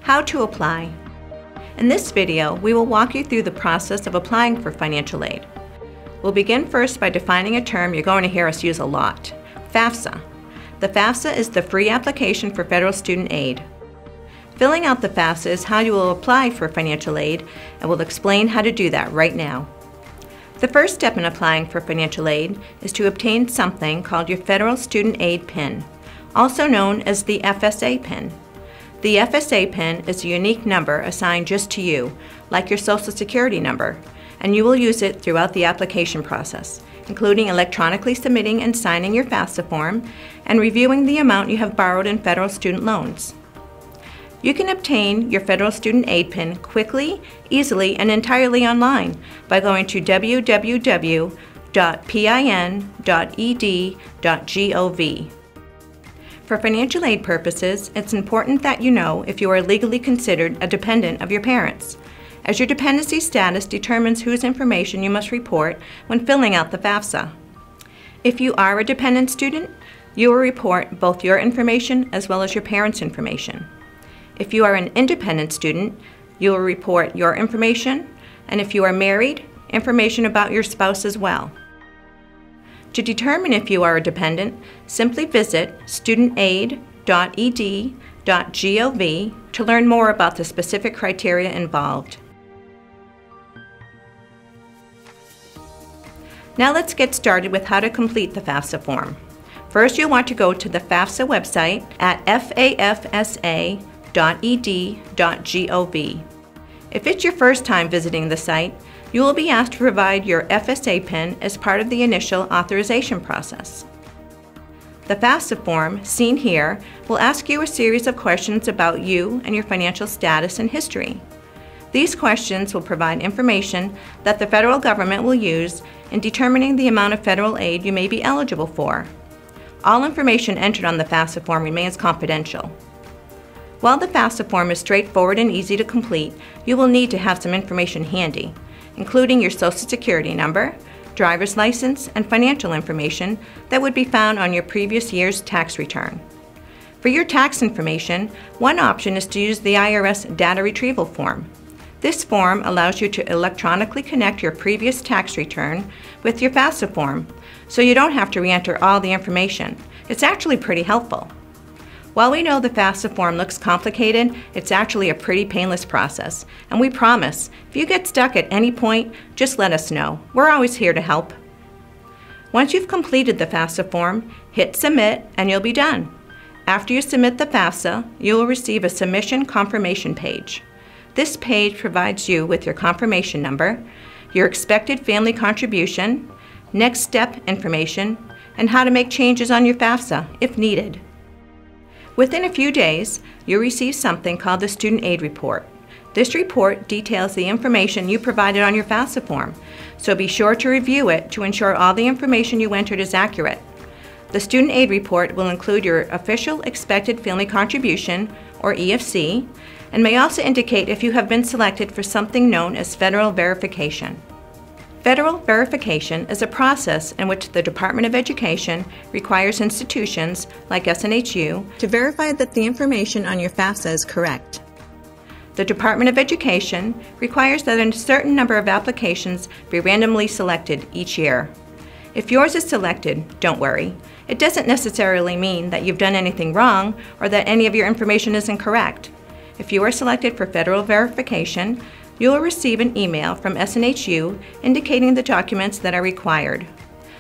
How to apply. In this video, we will walk you through the process of applying for financial aid. We'll begin first by defining a term you're going to hear us use a lot, FAFSA. The FAFSA is the free application for federal student aid. Filling out the FAFSA is how you will apply for financial aid, and we'll explain how to do that right now. The first step in applying for financial aid is to obtain something called your Federal Student Aid PIN, also known as the FSA PIN. The FSA PIN is a unique number assigned just to you, like your Social Security number, and you will use it throughout the application process, including electronically submitting and signing your FAFSA form and reviewing the amount you have borrowed in federal student loans. You can obtain your Federal Student Aid PIN quickly, easily, and entirely online by going to www.pin.ed.gov. For financial aid purposes, it's important that you know if you are legally considered a dependent of your parents, as your dependency status determines whose information you must report when filling out the FAFSA. If you are a dependent student, you will report both your information as well as your parents' information. If you are an independent student, you will report your information, and if you are married, information about your spouse as well. To determine if you are a dependent, simply visit studentaid.ed.gov to learn more about the specific criteria involved. Now let's get started with how to complete the FAFSA form. First, you'll want to go to the FAFSA website at FAFSA.ed.gov. If it's your first time visiting the site, you will be asked to provide your FSA PIN as part of the initial authorization process. The FAFSA form, seen here, will ask you a series of questions about you and your financial status and history. These questions will provide information that the federal government will use in determining the amount of federal aid you may be eligible for. All information entered on the FAFSA form remains confidential. While the FAFSA form is straightforward and easy to complete, you will need to have some information handy, including your Social Security number, driver's license, and financial information that would be found on your previous year's tax return. For your tax information, one option is to use the IRS data retrieval form. This form allows you to electronically connect your previous tax return with your FAFSA form, so you don't have to re-enter all the information. It's actually pretty helpful. While we know the FAFSA form looks complicated, it's actually a pretty painless process, and we promise, if you get stuck at any point, just let us know. We're always here to help. Once you've completed the FAFSA form, hit Submit and you'll be done. After you submit the FAFSA, you will receive a submission confirmation page. This page provides you with your confirmation number, your expected family contribution, next step information, and how to make changes on your FAFSA if needed. Within a few days, you'll receive something called the Student Aid Report. This report details the information you provided on your FAFSA form, so be sure to review it to ensure all the information you entered is accurate. The Student Aid Report will include your official expected family contribution, or EFC, and may also indicate if you have been selected for something known as federal verification. Federal verification is a process in which the Department of Education requires institutions, like SNHU, to verify that the information on your FAFSA is correct. The Department of Education requires that a certain number of applications be randomly selected each year. If yours is selected, don't worry. It doesn't necessarily mean that you've done anything wrong or that any of your information is incorrect. If you are selected for federal verification, you will receive an email from SNHU indicating the documents that are required.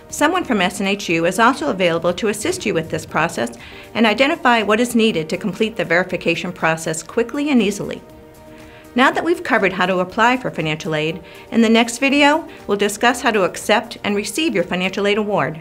Someone from SNHU is also available to assist you with this process and identify what is needed to complete the verification process quickly and easily. Now that we've covered how to apply for financial aid, in the next video, we'll discuss how to accept and receive your financial aid award.